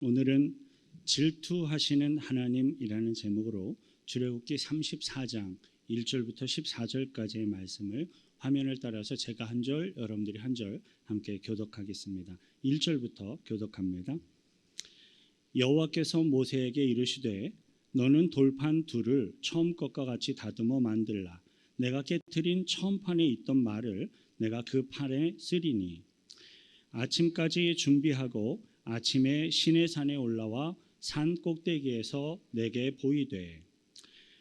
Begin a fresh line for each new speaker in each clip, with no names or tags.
오늘은 질투하시는 하나님이라는 제목으로 출애굽기 34장 1절부터 14절까지의 말씀을 화면을 따라서 제가 한 절, 여러분들이 한 절 함께 교독하겠습니다. 1절부터 교독합니다. 여호와께서 모세에게 이르시되 너는 돌판 둘을 처음 것과 같이 다듬어 만들라. 내가 깨트린 처음 판에 있던 말을 내가 그 판에 쓰리니 아침까지 준비하고 아침에 시내산에 올라와 산 꼭대기에서 내게 보이되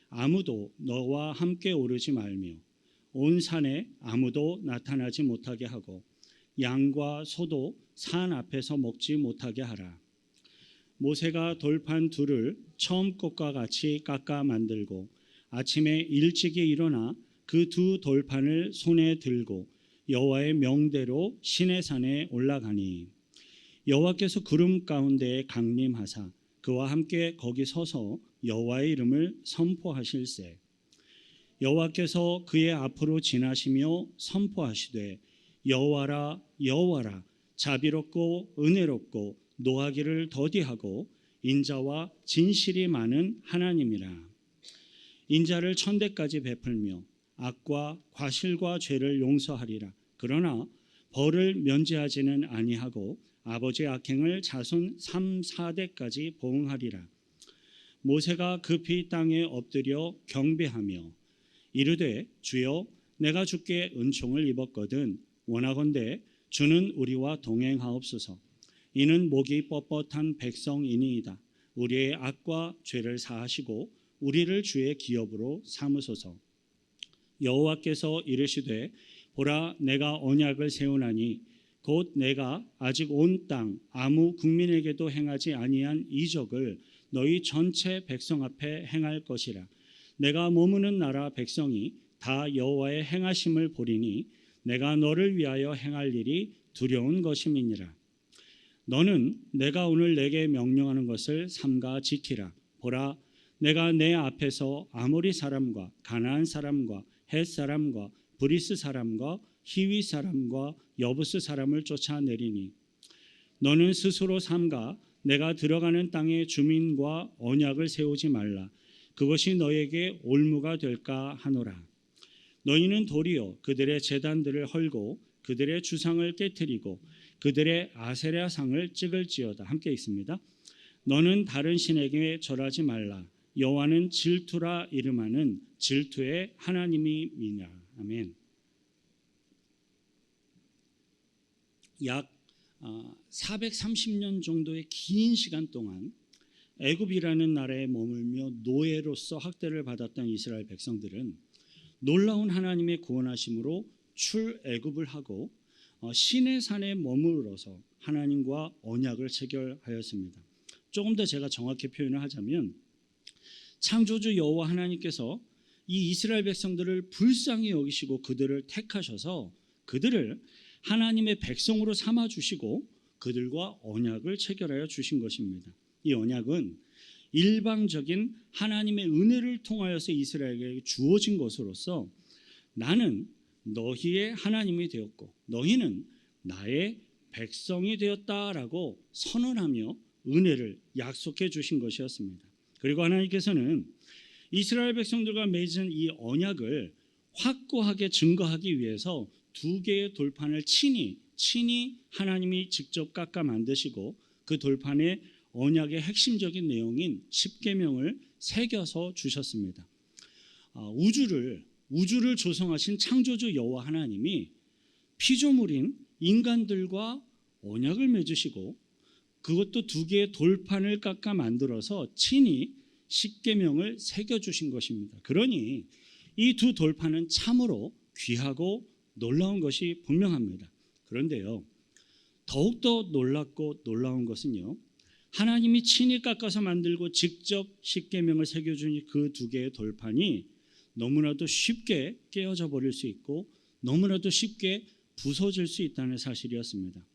아무도 너와 함께 오르지 말며 온 산에 아무도 나타나지 못하게 하고 양과 소도 산 앞에서 먹지 못하게 하라. 모세가 돌판 둘을 처음 것과 같이 깎아 만들고 아침에 일찍이 일어나 그 두 돌판을 손에 들고 여호와의 명대로 시내산에 올라가니 여호와께서 구름 가운데에 강림하사 그와 함께 거기 서서 여호와의 이름을 선포하실세. 여호와께서 그의 앞으로 지나시며 선포하시되 여호와라 여호와라 자비롭고 은혜롭고 노하기를 더디하고 인자와 진실이 많은 하나님이라. 인자를 천대까지 베풀며 악과 과실과 죄를 용서하리라. 그러나 벌을 면제하지는 아니하고 아버지의 악행을 자손 3, 4대까지 보응하리라. 모세가 급히 땅에 엎드려 경배하며 이르되 주여 내가 주께 은총을 입었거든 원하건대 주는 우리와 동행하옵소서. 이는 목이 뻣뻣한 백성이니이다. 우리의 악과 죄를 사하시고 우리를 주의 기업으로 삼으소서. 여호와께서 이르시되 보라 내가 언약을 세우나니 곧 내가 아직 온 땅 아무 국민에게도 행하지 아니한 이적을 너희 전체 백성 앞에 행할 것이라. 내가 머무는 나라 백성이 다 여호와의 행하심을 보리니 내가 너를 위하여 행할 일이 두려운 것임이니라. 너는 내가 오늘 내게 명령하는 것을 삼가 지키라. 보라 내가 내 앞에서 아모리 사람과 가나안 사람과 헷 사람과 브리스 사람과 히위 사람과 여부스 사람을 쫓아내리니 너는 스스로 삼가 내가 들어가는 땅의 주민과 언약을 세우지 말라. 그것이 너에게 올무가 될까 하노라. 너희는 도리어 그들의 제단들을 헐고 그들의 주상을 깨뜨리고 그들의 아세라 상을 찍을지어다. 함께 읽습니다. 너는 다른 신에게 절하지 말라. 여호와는 질투라 이름하는 질투의 하나님이니라. 아멘. 약 430년 정도의 긴 시간 동안 애굽이라는 나라에 머물며 노예로서 학대를 받았던 이스라엘 백성들은 놀라운 하나님의 구원하심으로 출애굽을 하고 시내산에 머물러서 하나님과 언약을 체결하였습니다. 조금 더 제가 정확히 표현을 하자면 창조주 여호와 하나님께서 이 이스라엘 백성들을 불쌍히 여기시고 그들을 택하셔서 그들을 하나님의 백성으로 삼아주시고 그들과 언약을 체결하여 주신 것입니다. 이 언약은 일방적인 하나님의 은혜를 통하여서 이스라엘에게 주어진 것으로서 나는 너희의 하나님이 되었고 너희는 나의 백성이 되었다라고 선언하며 은혜를 약속해 주신 것이었습니다. 그리고 하나님께서는 이스라엘 백성들과 맺은 이 언약을 확고하게 증거하기 위해서 두 개의 돌판을 친히 하나님이 직접 깎아 만드시고 그 돌판에 언약의 핵심적인 내용인 십계명을 새겨서 주셨습니다. 우주를 조성하신 창조주 여호와 하나님이 피조물인 인간들과 언약을 맺으시고 그것도 두 개의 돌판을 깎아 만들어서 친히 십계명을 새겨주신 것입니다. 그러니 이 두 돌판은 참으로 귀하고 놀라운 것이 분명합니다. 그런데요, 더욱더 놀랍고 놀라운 것은요, 하나님이 친히 깎아서 만들고 직접 십계명을 새겨준 그 두 개의 돌판이 너무나도 쉽게 깨어져 버릴 수 있고 너무나도 쉽게 부서질 수 있다는 사실이었습니다.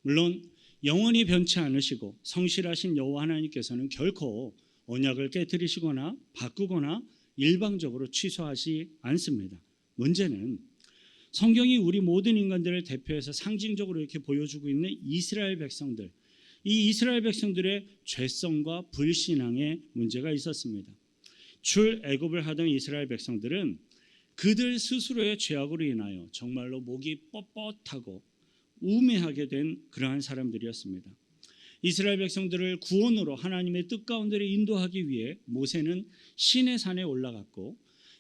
물론 영원히 변치 않으시고 성실하신 여호와 하나님께서는 결코 언약을 깨뜨리시거나 바꾸거나 일방적으로 취소하지 않습니다. 문제는 성경이 우리 모든 인간들을 대표해서 상징적으로 이렇게 보여주고 있는 이스라엘 백성들, 이 이스라엘 백성들의 죄성과 불신앙의 문제가 있었습니다. 출애굽을 하던 이스라엘 백성들은 그들 스스로의 죄악으로 인하여 정말로 목이 뻣뻣하고 우매하게 된 그러한 사람들이었습니다. 이스라엘 백성들을 구원으로 하나님의 뜻 가운데로 인도하기 위해 모세는 시내산에 올라갔고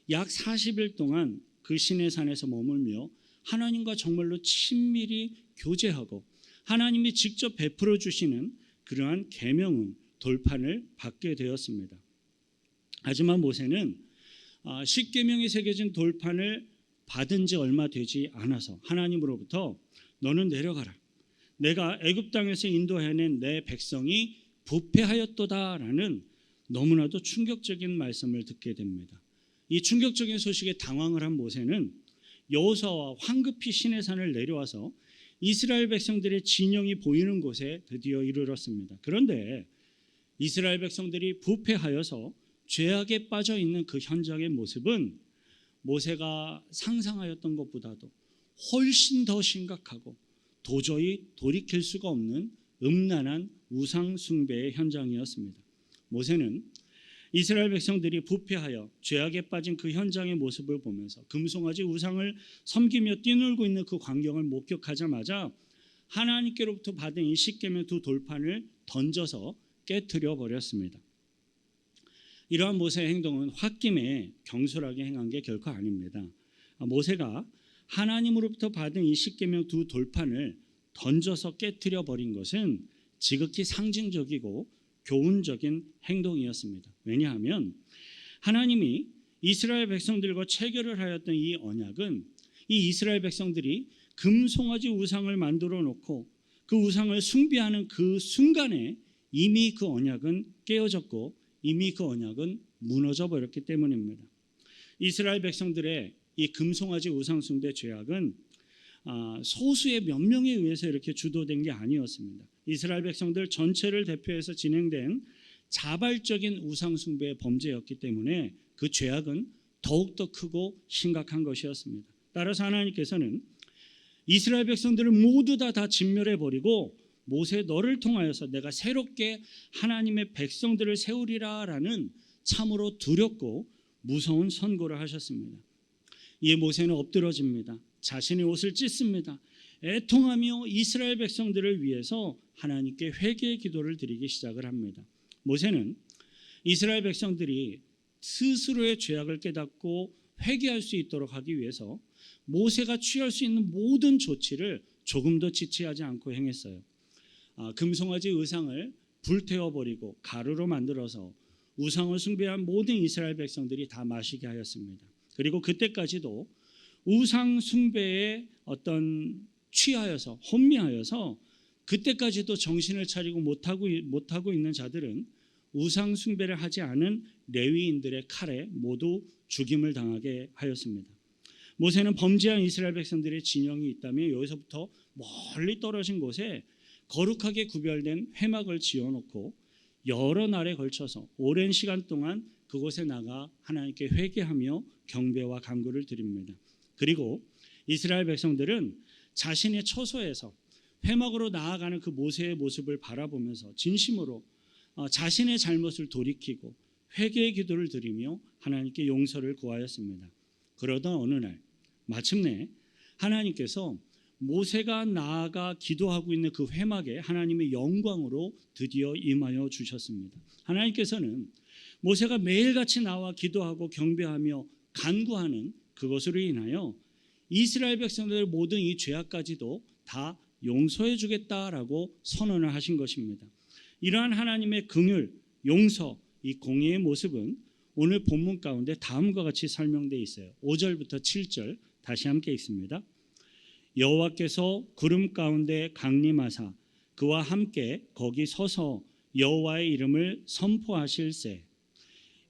약 40일 동안 그 시내산에서 머물며 하나님과 정말로 친밀히 교제하고 하나님이 직접 베풀어 주시는 그러한 계명은 돌판을 받게 되었습니다. 하지만 모세는 십계명이 새겨진 돌판을 받은 지 얼마 되지 않아서 하나님으로부터 너는 내려가라. 내가 애굽 땅에서 인도해낸 내 백성이 부패하였도다라는 너무나도 충격적인 말씀을 듣게 됩니다. 이 충격적인 소식에 당황을 한 모세는 여호수아와 황급히 시내산을 내려와서 이스라엘 백성들의 진영이 보이는 곳에 드디어 이르렀습니다. 그런데 이스라엘 백성들이 부패하여서 죄악에 빠져 있는 그 현장의 모습은 모세가 상상하였던 것보다도 훨씬 더 심각하고 도저히 돌이킬 수가 없는 음란한 우상 숭배의 현장이었습니다. 모세는 이스라엘 백성들이 부패하여 죄악에 빠진 그 현장의 모습을 보면서 금송아지 우상을 섬기며 뛰놀고 있는 그 광경을 목격하자마자 하나님께로부터 받은 이 십계명 두 돌판을 던져서 깨트려 버렸습니다. 이러한 모세의 행동은 홧김에 경솔하게 행한 게 결코 아닙니다. 모세가 하나님으로부터 받은 이 십계명 두 돌판을 던져서 깨트려 버린 것은 지극히 상징적이고 교훈적인 행동이었습니다. 왜냐하면 하나님이 이스라엘 백성들과 체결을 하였던 이 언약은 이 이스라엘 백성들이 금송아지 우상을 만들어 놓고 그 우상을 숭배하는 그 순간에 이미 그 언약은 깨어졌고 이미 그 언약은 무너져 버렸기 때문입니다. 이스라엘 백성들의 이 금송아지 우상 숭배 죄악은 소수의 몇 명에 의해서 이렇게 주도된 게 아니었습니다. 이스라엘 백성들 전체를 대표해서 진행된 자발적인 우상 숭배의 범죄였기 때문에 그 죄악은 더욱더 크고 심각한 것이었습니다. 따라서 하나님께서는 이스라엘 백성들을 모두 다 진멸해 버리고 모세 너를 통하여서 내가 새롭게 하나님의 백성들을 세우리라라는 참으로 두렵고 무서운 선고를 하셨습니다. 이에 모세는 엎드러집니다. 자신의 옷을 찢습니다. 애통하며 이스라엘 백성들을 위해서 하나님께 회개의 기도를 드리기 시작을 합니다. 모세는 이스라엘 백성들이 스스로의 죄악을 깨닫고 회개할 수 있도록 하기 위해서 모세가 취할 수 있는 모든 조치를 조금도 지체하지 않고 행했어요. 금송아지 우상을 불태워버리고 가루로 만들어서 우상을 숭배한 모든 이스라엘 백성들이 다 마시게 하였습니다. 그리고 그때까지도 우상 숭배에 취하여서 혼미하여서 그때까지도 정신을 차리고 못하고 있는 자들은 우상 숭배를 하지 않은 레위인들의 칼에 모두 죽임을 당하게 하였습니다. 모세는 범죄한 이스라엘 백성들의 진영이 있다면 여기서부터 멀리 떨어진 곳에 거룩하게 구별된 회막을 지어놓고 여러 날에 걸쳐서 오랜 시간 동안 그곳에 나가 하나님께 회개하며 경배와 간구를 드립니다. 그리고 이스라엘 백성들은 자신의 처소에서 회막으로 나아가는 그 모세의 모습을 바라보면서 진심으로 자신의 잘못을 돌이키고 회개의 기도를 드리며 하나님께 용서를 구하였습니다. 그러던 어느 날 마침내 하나님께서 모세가 나아가 기도하고 있는 그 회막에 하나님의 영광으로 드디어 임하여 주셨습니다. 하나님께서는 모세가 매일같이 나와 기도하고 경배하며 간구하는 그것으로 인하여 이스라엘 백성들의 모든 이 죄악까지도 다 용서해 주겠다라고 선언을 하신 것입니다. 이러한 하나님의 긍휼, 용서, 이 공의의 모습은 오늘 본문 가운데 다음과 같이 설명되어 있어요. 5절부터 7절 다시 함께 읽습니다. 여호와께서 구름 가운데 강림하사 그와 함께 거기 서서 여호와의 이름을 선포하실세.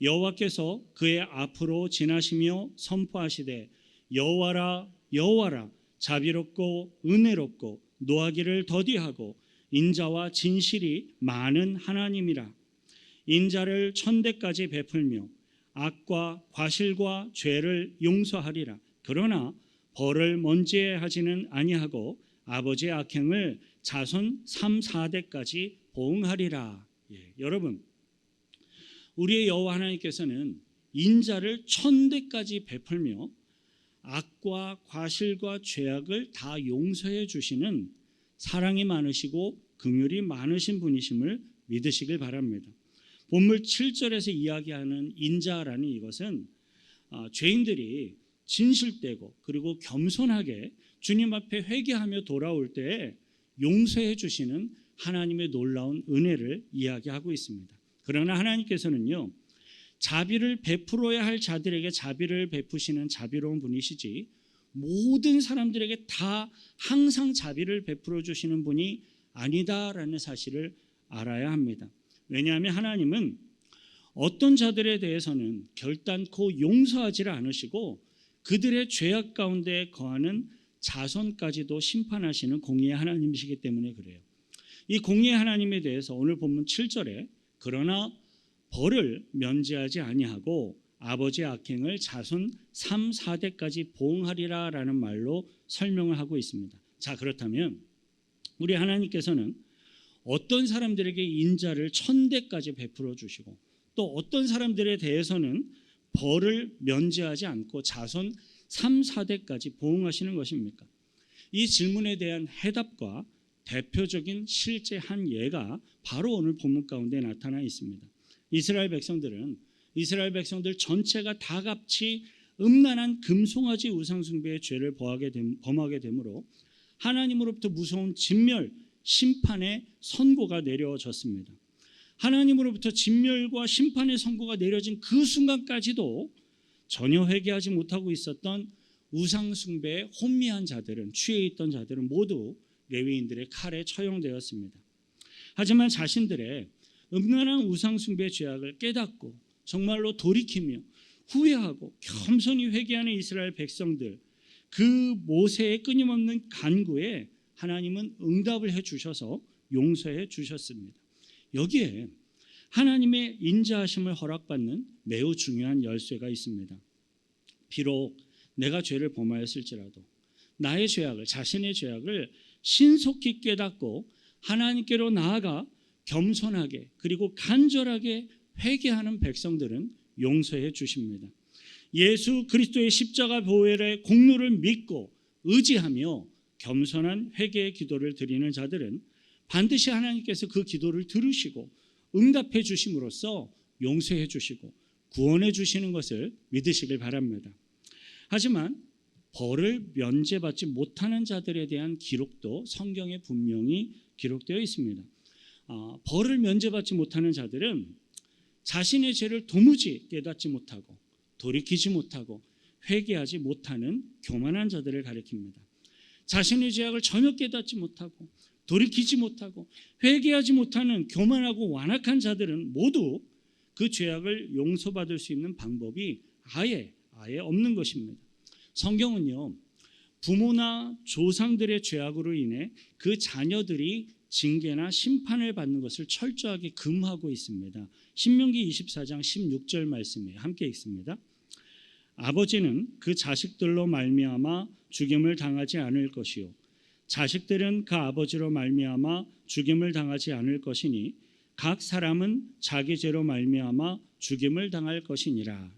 여호와께서 그의 앞으로 지나시며 선포하시되 여호와라 여호와라 자비롭고 은혜롭고 노하기를 더디하고 인자와 진실이 많은 하나님이라. 인자를 천대까지 베풀며 악과 과실과 죄를 용서하리라. 그러나 벌을 먼지에 하지는 아니하고 아버지의 악행을 자손 3, 4대까지 보응하리라. 여러분, 우리의 여호와 하나님께서는 인자를 1000대까지 베풀며 악과 과실과 죄악을 다 용서해 주시는 사랑이 많으시고 긍휼이 많으신 분이심을 믿으시길 바랍니다. 본문 7절에서 이야기하는 인자라는 이것은 죄인들이 진실되고 그리고 겸손하게 주님 앞에 회개하며 돌아올 때 용서해 주시는 하나님의 놀라운 은혜를 이야기하고 있습니다. 그러나 하나님께서는요, 자비를 베풀어야 할 자들에게 자비를 베푸시는 자비로운 분이시지 모든 사람들에게 다 항상 자비를 베풀어 주시는 분이 아니다라는 사실을 알아야 합니다. 왜냐하면 하나님은 어떤 자들에 대해서는 결단코 용서하지 않으시고 그들의 죄악 가운데 거하는 자손까지도 심판하시는 공의의 하나님이시기 때문에 그래요. 이 공의의 하나님에 대해서 오늘 본문 7절에 그러나 벌을 면제하지 아니하고 아버지의 악행을 자손 3, 4대까지 보응하리라 라는 말로 설명을 하고 있습니다. 자, 그렇다면 우리 하나님께서는 어떤 사람들에게 인자를 1000대까지 베풀어 주시고 또 어떤 사람들에 대해서는 벌을 면제하지 않고 자손 3, 4대까지 보응하시는 것입니까? 이 질문에 대한 해답과 대표적인 실제 한 예가 바로 오늘 본문 가운데 나타나 있습니다. 이스라엘 백성들 전체가 다 같이 음란한 금송아지 우상숭배의 죄를 범하게 되므로 하나님으로부터 무서운 진멸, 심판의 선고가 내려졌습니다. 하나님으로부터 진멸과 심판의 선고가 내려진 그 순간까지도 전혀 회개하지 못하고 있었던 우상숭배에 혼미한 자들은, 취해 있던 자들은 모두 레위인들의 칼에 처형되었습니다. 하지만 자신들의 음란한 우상숭배 죄악을 깨닫고 정말로 돌이키며 후회하고 겸손히 회개하는 이스라엘 백성들, 그 모세의 끊임없는 간구에 하나님은 응답을 해주셔서 용서해 주셨습니다. 여기에 하나님의 인자하심을 허락받는 매우 중요한 열쇠가 있습니다. 비록 내가 죄를 범하였을지라도 나의 죄악을, 자신의 죄악을 신속히 깨닫고 하나님께로 나아가 겸손하게 그리고 간절하게 회개하는 백성들은 용서해 주십니다. 예수 그리스도의 십자가 보혈의 공로를 믿고 의지하며 겸손한 회개의 기도를 드리는 자들은 반드시 하나님께서 그 기도를 들으시고 응답해 주심으로써 용서해 주시고 구원해 주시는 것을 믿으시길 바랍니다. 하지만 벌을 면제받지 못하는 자들에 대한 기록도 성경에 분명히 기록되어 있습니다. 벌을 면제받지 못하는 자들은 자신의 죄를 도무지 깨닫지 못하고 돌이키지 못하고 회개하지 못하는 교만한 자들을 가리킵니다. 자신의 죄악을 전혀 깨닫지 못하고 돌이키지 못하고 회개하지 못하는 교만하고 완악한 자들은 모두 그 죄악을 용서받을 수 있는 방법이 아예 없는 것입니다. 성경은요, 부모나 조상들의 죄악으로 인해 그 자녀들이 징계나 심판을 받는 것을 철저하게 금하고 있습니다. 신명기 24장 16절 말씀이에요. 함께 읽습니다. 아버지는 그 자식들로 말미암아 죽임을 당하지 않을 것이요 자식들은 그 아버지로 말미암아 죽임을 당하지 않을 것이니 각 사람은 자기 죄로 말미암아 죽임을 당할 것이니라.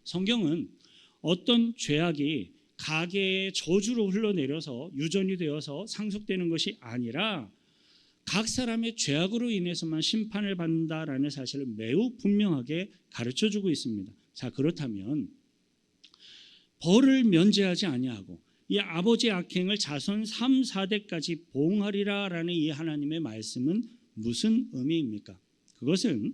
성경은 어떤 죄악이 가계의 저주로 흘러내려서 유전이 되어서 상속되는 것이 아니라 각 사람의 죄악으로 인해서만 심판을 받는다라는 사실을 매우 분명하게 가르쳐주고 있습니다. 자, 그렇다면 벌을 면제하지 아니하고 이 아버지의 악행을 자손 3, 4대까지 보응하리라라는 이 하나님의 말씀은 무슨 의미입니까? 그것은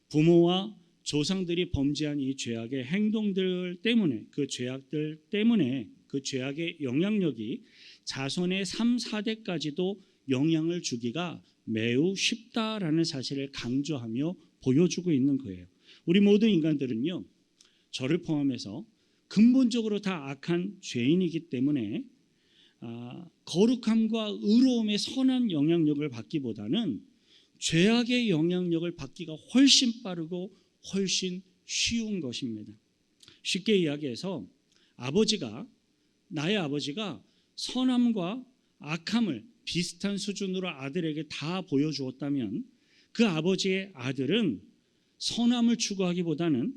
부모와 조상들이 범죄한 이 죄악의 행동들 때문에 그 죄악들 때문에 그 죄악의 영향력이 자손의 3, 4대까지도 영향을 주기가 매우 쉽다라는 사실을 강조하며 보여주고 있는 거예요. 우리 모든 인간들은요, 저를 포함해서 근본적으로 다 악한 죄인이기 때문에 거룩함과 의로움의 선한 영향력을 받기보다는 죄악의 영향력을 받기가 훨씬 빠르고 훨씬 쉬운 것입니다. 쉽게 이야기해서 나의 아버지가 선함과 악함을 비슷한 수준으로 아들에게 다 보여주었다면 그 아버지의 아들은 선함을 추구하기보다는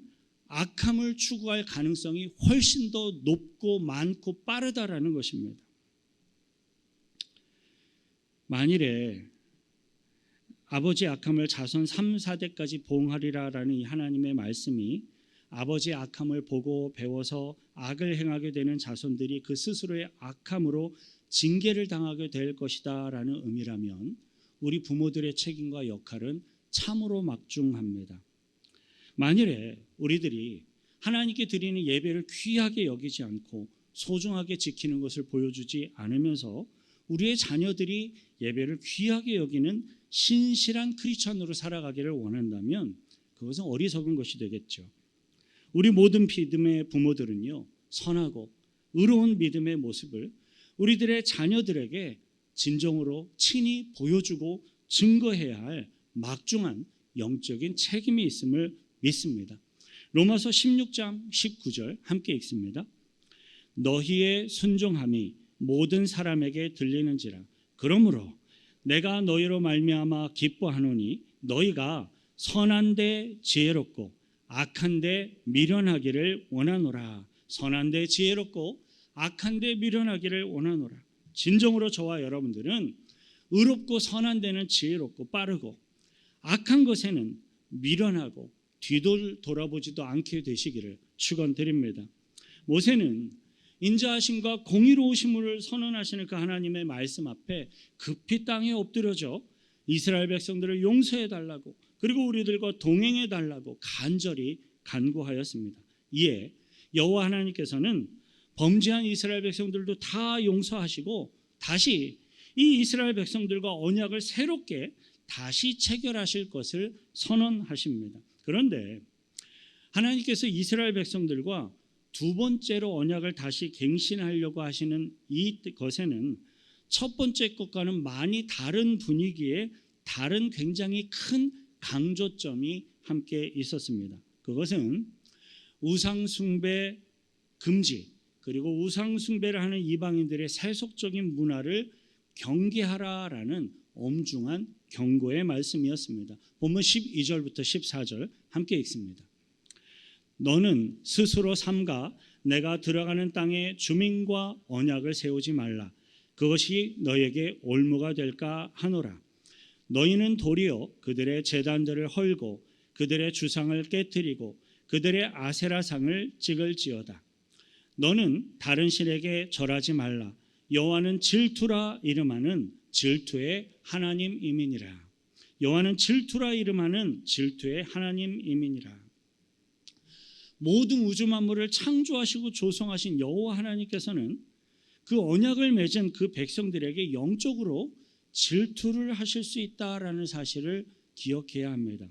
악함을 추구할 가능성이 훨씬 더 높고 많고 빠르다라는 것입니다. 만일에 아버지의 악함을 자손 3, 4대까지 보응하리라라는 이 하나님의 말씀이 아버지의 악함을 보고 배워서 악을 행하게 되는 자손들이 그 스스로의 악함으로 징계를 당하게 될 것이다라는 의미라면 우리 부모들의 책임과 역할은 참으로 막중합니다. 만일에 우리들이 하나님께 드리는 예배를 귀하게 여기지 않고 소중하게 지키는 것을 보여주지 않으면서 우리의 자녀들이 예배를 귀하게 여기는 신실한 크리스천으로 살아가기를 원한다면 그것은 어리석은 것이 되겠죠. 우리 모든 믿음의 부모들은요, 선하고 의로운 믿음의 모습을 우리들의 자녀들에게 진정으로 친히 보여주고 증거해야 할 막중한 영적인 책임이 있음을 믿습니다. 로마서 16장 19절 함께 읽습니다. 너희의 순종함이 모든 사람에게 들리는지라. 그러므로 내가 너희로 말미암아 기뻐하노니 너희가 선한데 지혜롭고 악한데 미련하기를 원하노라. 선한데 지혜롭고 악한데 미련하기를 원하노라. 진정으로 저와 여러분들은 의롭고 선한 데는 지혜롭고 빠르고 악한 것에는 미련하고 뒤돌아보지도 않게 되시기를 축원드립니다. 모세는 인자하심과 공의로우심을 선언하시는 그 하나님의 말씀 앞에 급히 땅에 엎드려져 이스라엘 백성들을 용서해 달라고 그리고 우리들과 동행해 달라고 간절히 간구하였습니다. 이에 여호와 하나님께서는 범죄한 이스라엘 백성들도 다 용서하시고 다시 이 이스라엘 백성들과 언약을 새롭게 다시 체결하실 것을 선언하십니다. 그런데 하나님께서 이스라엘 백성들과 두 번째로 언약을 다시 갱신하려고 하시는 이것에는 첫 번째 것과는 많이 다른 분위기에 다른 굉장히 큰 강조점이 함께 있었습니다. 그것은 우상숭배 금지 그리고 우상숭배를 하는 이방인들의 세속적인 문화를 경계하라라는 엄중한 경고의 말씀이었습니다. 본문 12절부터 14절 함께 읽습니다. 너는 스스로 삼가 내가 들어가는 땅에 주민과 언약을 세우지 말라. 그것이 너에게 올무가 될까 하노라. 너희는 도리어 그들의 제단들을 헐고 그들의 주상을 깨뜨리고 그들의 아세라상을 찍을지어다. 너는 다른 신에게 절하지 말라. 여호와는 질투라 이름하는 질투의 하나님이니라. 여호와는 질투라 이름하는 질투의 하나님이니라. 모든 우주 만물을 창조하시고 조성하신 여호와 하나님께서는 그 언약을 맺은 그 백성들에게 영적으로 질투를 하실 수 있다라는 사실을 기억해야 합니다.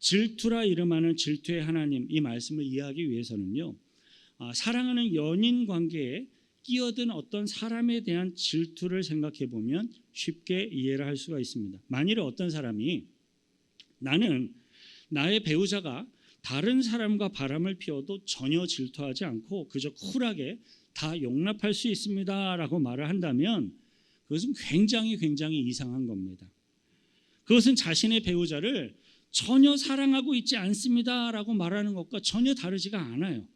질투라 이름하는 질투의 하나님, 이 말씀을 이해하기 위해서는요, 사랑하는 연인 관계에 끼어든 어떤 사람에 대한 질투를 생각해 보면 쉽게 이해를 할 수가 있습니다. 만일에 어떤 사람이 나는 나의 배우자가 다른 사람과 바람을 피워도 전혀 질투하지 않고 그저 쿨하게 다 용납할 수 있습니다라고 말을 한다면 그것은 굉장히 이상한 겁니다. 그것은 자신의 배우자를 전혀 사랑하고 있지 않습니다라고 말하는 것과 전혀 다르지가 않아요.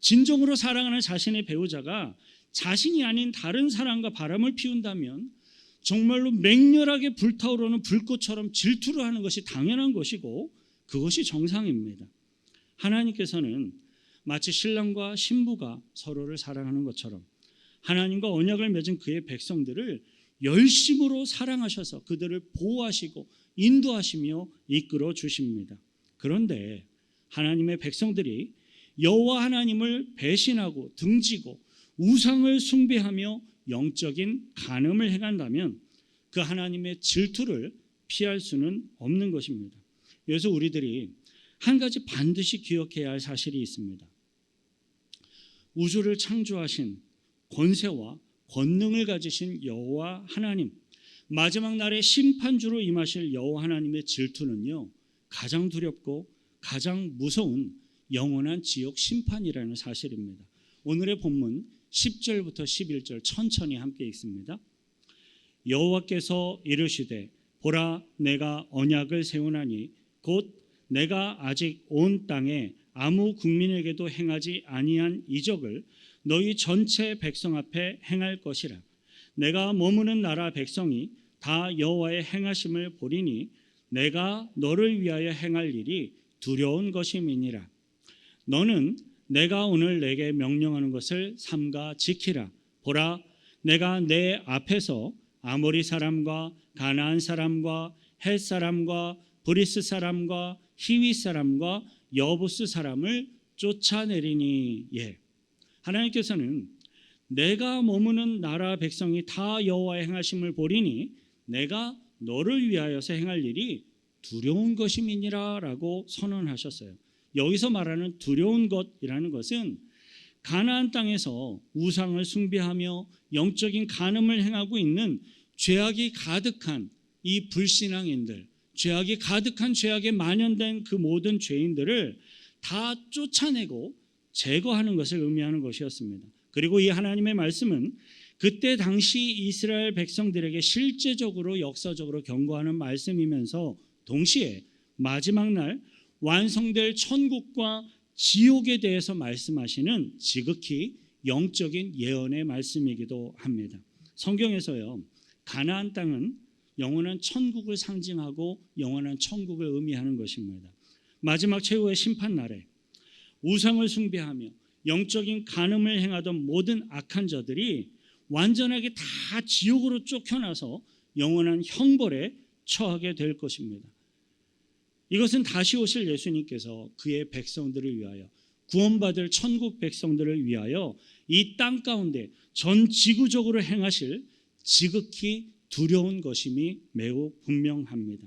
진정으로 사랑하는 자신의 배우자가 자신이 아닌 다른 사람과 바람을 피운다면 정말로 맹렬하게 불타오르는 불꽃처럼 질투를 하는 것이 당연한 것이고 그것이 정상입니다. 하나님께서는 마치 신랑과 신부가 서로를 사랑하는 것처럼 하나님과 언약을 맺은 그의 백성들을 열심으로 사랑하셔서 그들을 보호하시고 인도하시며 이끌어 주십니다. 그런데 하나님의 백성들이 여호와 하나님을 배신하고 등지고 우상을 숭배하며 영적인 간음을 행한다면 그 하나님의 질투를 피할 수는 없는 것입니다. 그래서 우리들이 한 가지 반드시 기억해야 할 사실이 있습니다. 우주를 창조하신 권세와 권능을 가지신 여호와 하나님, 마지막 날에 심판주로 임하실 여호와 하나님의 질투는요, 가장 두렵고 가장 무서운 영원한 지옥 심판이라는 사실입니다. 오늘의 본문 10절부터 11절 천천히 함께 읽습니다. 여호와께서 이르시되 보라 내가 언약을 세우나니 곧 내가 아직 온 땅에 아무 국민에게도 행하지 아니한 이적을 너희 전체 백성 앞에 행할 것이라. 내가 머무는 나라 백성이 다 여호와의 행하심을 보리니 내가 너를 위하여 행할 일이 두려운 것임이니라. 너는 내가 오늘 내게 명령하는 것을 삼가 지키라. 보라 내가 내 앞에서 아모리 사람과 가나안 사람과 헷 사람과 브리스 사람과 히위 사람과 여부스 사람을 쫓아내리니. 하나님께서는 내가 머무는 나라 백성이 다 여호와의 행하심을 보리니 내가 너를 위하여서 행할 일이 두려운 것임이니라 라고 선언하셨어요. 여기서 말하는 두려운 것이라는 것은 가나안 땅에서 우상을 숭배하며 영적인 간음을 행하고 있는 죄악이 가득한 이 불신앙인들, 죄악이 가득한 죄악에 만연된 그 모든 죄인들을 다 쫓아내고 제거하는 것을 의미하는 것이었습니다. 그리고 이 하나님의 말씀은 그때 당시 이스라엘 백성들에게 실제적으로 역사적으로 경고하는 말씀이면서 동시에 마지막 날 완성될 천국과 지옥에 대해서 말씀하시는 지극히 영적인 예언의 말씀이기도 합니다. 성경에서요, 가나안 땅은 영원한 천국을 상징하고 영원한 천국을 의미하는 것입니다. 마지막 최후의 심판 날에 우상을 숭배하며 영적인 간음을 행하던 모든 악한 자들이 완전하게 다 지옥으로 쫓겨나서 영원한 형벌에 처하게 될 것입니다. 이것은 다시 오실 예수님께서 그의 백성들을 위하여, 구원받을 천국 백성들을 위하여 이 땅 가운데 전 지구적으로 행하실 지극히 두려운 것임이 매우 분명합니다.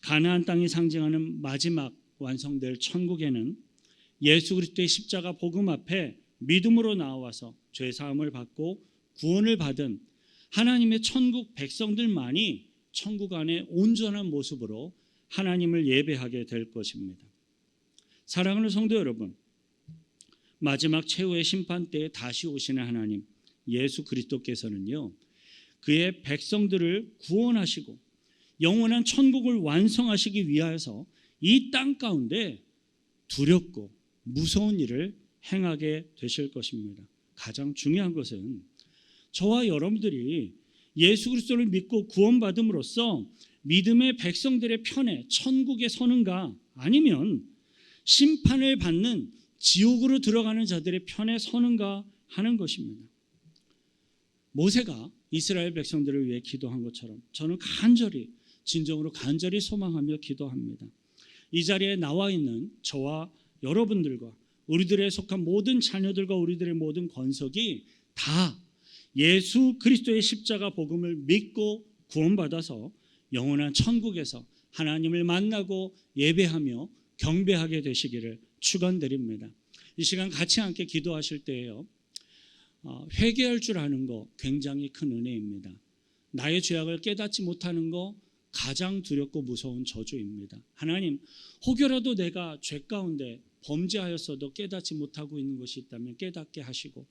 가나안 땅이 상징하는 마지막 완성될 천국에는 예수 그리스도의 십자가 복음 앞에 믿음으로 나와서 죄 사함을 받고 구원을 받은 하나님의 천국 백성들만이 천국 안에 온전한 모습으로 하나님을 예배하게 될 것입니다. 사랑하는 성도 여러분, 마지막 최후의 심판 때에 다시 오시는 하나님 예수 그리스도께서는요, 그의 백성들을 구원하시고 영원한 천국을 완성하시기 위하여서 이 땅 가운데 두렵고 무서운 일을 행하게 되실 것입니다. 가장 중요한 것은 저와 여러분들이 예수 그리스도를 믿고 구원받음으로써 믿음의 백성들의 편에 천국에 서는가, 아니면 심판을 받는 지옥으로 들어가는 자들의 편에 서는가 하는 것입니다. 모세가 이스라엘 백성들을 위해 기도한 것처럼 저는 진정으로 간절히 소망하며 기도합니다. 이 자리에 나와 있는 저와 여러분들과 우리들의 속한 모든 자녀들과 우리들의 모든 권속이 다 예수 그리스도의 십자가 복음을 믿고 구원받아서 영원한 천국에서 하나님을 만나고 예배하며 경배하게 되시기를 축원드립니다. 이 시간 같이 함께 기도하실 때에요, 회개할 줄 아는 거 굉장히 큰 은혜입니다. 나의 죄악을 깨닫지 못하는 거 가장 두렵고 무서운 저주입니다. 하나님, 혹여라도 내가 죄 가운데 범죄하였어도 깨닫지 못하고 있는 것이 있다면 깨닫게 하시고,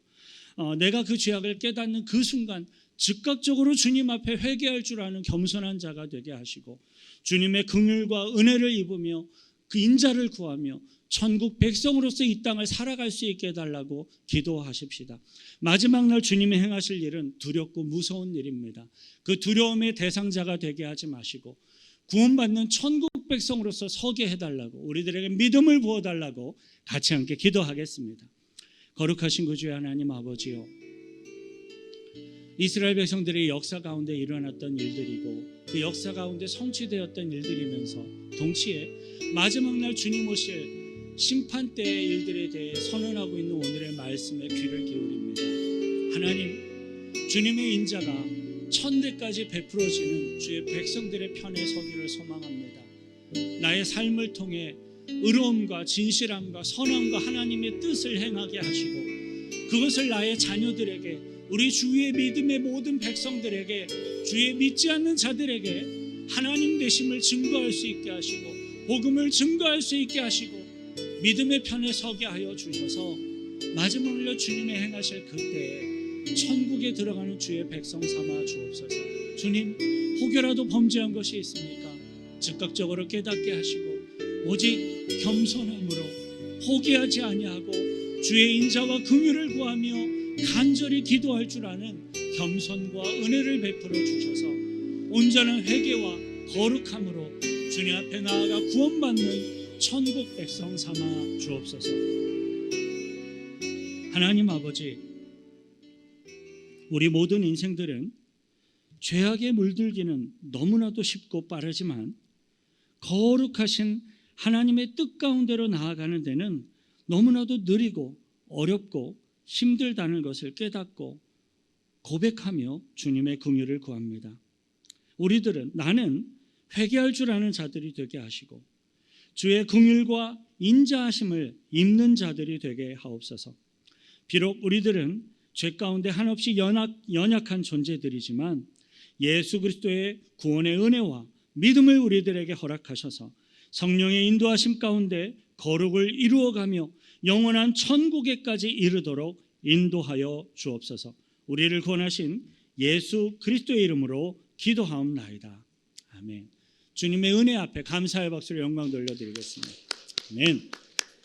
내가 그 죄악을 깨닫는 그 순간 즉각적으로 주님 앞에 회개할 줄 아는 겸손한 자가 되게 하시고, 주님의 긍휼과 은혜를 입으며 그 인자를 구하며 천국 백성으로서 이 땅을 살아갈 수 있게 해달라고 기도하십시다. 마지막 날 주님이 행하실 일은 두렵고 무서운 일입니다. 그 두려움의 대상자가 되게 하지 마시고 구원받는 천국 백성으로서 서게 해달라고, 우리들에게 믿음을 부어달라고 같이 함께 기도하겠습니다. 거룩하신 구주의 하나님 아버지요, 이스라엘 백성들의 역사 가운데 일어났던 일들이고 그 역사 가운데 성취되었던 일들이면서 동시에 마지막 날 주님 오실 심판 때의 일들에 대해 선언하고 있는 오늘의 말씀에 귀를 기울입니다. 하나님, 주님의 인자가 천대까지 베풀어지는 주의 백성들의 편에 서기를 소망합니다. 나의 삶을 통해 의로움과 진실함과 선함과 하나님의 뜻을 행하게 하시고 그것을 나의 자녀들에게, 우리 주의 믿음의 모든 백성들에게, 주의 믿지 않는 자들에게 하나님 되심을 증거할 수 있게 하시고 복음을 증거할 수 있게 하시고 믿음의 편에 서게 하여 주셔서 마지막으로 주님의 행하실 그때에 천국에 들어가는 주의 백성 삼아 주옵소서. 주님, 혹여라도 범죄한 것이 있습니까? 즉각적으로 깨닫게 하시고 오직 겸손함으로 포기하지 아니하고 주의 인자와 긍휼을 구하며 간절히 기도할 줄 아는 겸손과 은혜를 베풀어 주셔서 온전한 회개와 거룩함으로 주님 앞에 나아가 구원받는 천국 백성 삼아 주옵소서. 하나님 아버지, 우리 모든 인생들은 죄악에 물들기는 너무나도 쉽고 빠르지만 거룩하신 하나님의 뜻 가운데로 나아가는 데는 너무나도 느리고 어렵고 힘들다는 것을 깨닫고 고백하며 주님의 긍휼을 구합니다. 우리들은 나는 회개할 줄 아는 자들이 되게 하시고 주의 긍휼과 인자하심을 입는 자들이 되게 하옵소서. 비록 우리들은 죄 가운데 한없이 연약한 존재들이지만 예수 그리스도의 구원의 은혜와 믿음을 우리들에게 허락하셔서 성령의 인도하심 가운데 거룩을 이루어가며 영원한 천국에까지 이르도록 인도하여 주옵소서. 우리를 구원하신 예수 그리스도의 이름으로 기도하옵나이다. 아멘. 주님의 은혜 앞에 감사의 박수로 영광 돌려드리겠습니다. 아멘.